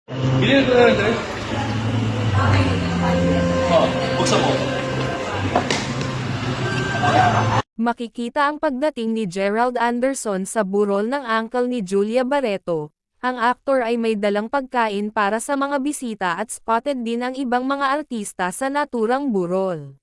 Bilhin ko na lang, buksan mo. Makikita ang pagdating ni Gerald Anderson sa burol ng uncle ni Julia Barreto. Ang aktor ay may dalang pagkain para sa mga bisita at spotted din ang ibang mga artista sa naturang burol.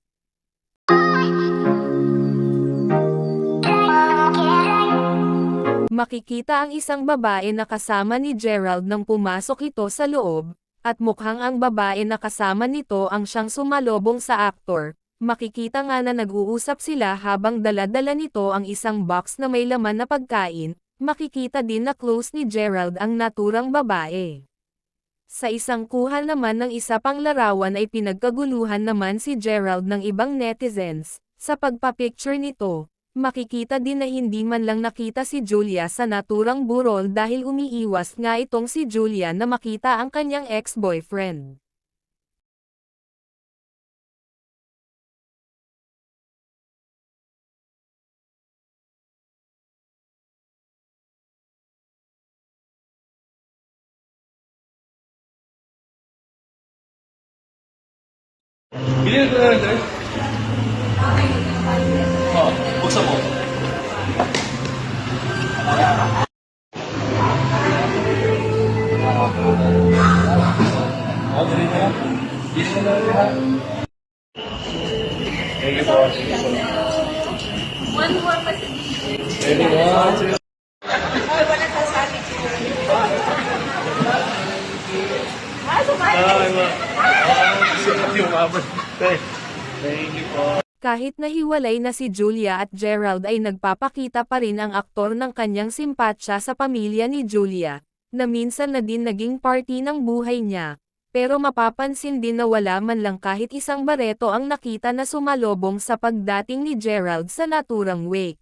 Makikita ang isang babae na kasama ni Gerald nang pumasok ito sa loob, at mukhang ang babae na kasama nito ang siyang sumalobong sa aktor. Makikita nga na nag-uusap sila habang dala-dala nito ang isang box na may laman na pagkain. Makikita din na close ni Gerald ang naturang babae. Sa isang kuha naman ng isa pang larawan ay pinagkaguluhan naman si Gerald ng ibang netizens. Sa pagpapicture nito, makikita din na hindi man lang nakita si Julia sa naturang burol dahil umiiwas nga itong si Julia na makita ang kanyang ex-boyfriend. Bilhin ko na lang, buksan mo. Dali na. Bilhin na lang lahat. Thank you po. One more kasi. Ready, 1, 2. Ay, wala ka sabi ko. Sumali. Sukat yung mabot. Thank you po. Kahit nahiwalay na si Julia at Gerald ay nagpapakita pa rin ang aktor ng kanyang simpatsya sa pamilya ni Julia, na minsan na din naging party ng buhay niya. Pero mapapansin din na wala man lang kahit isang Barreto ang nakita na sumalobong sa pagdating ni Gerald sa naturang wake.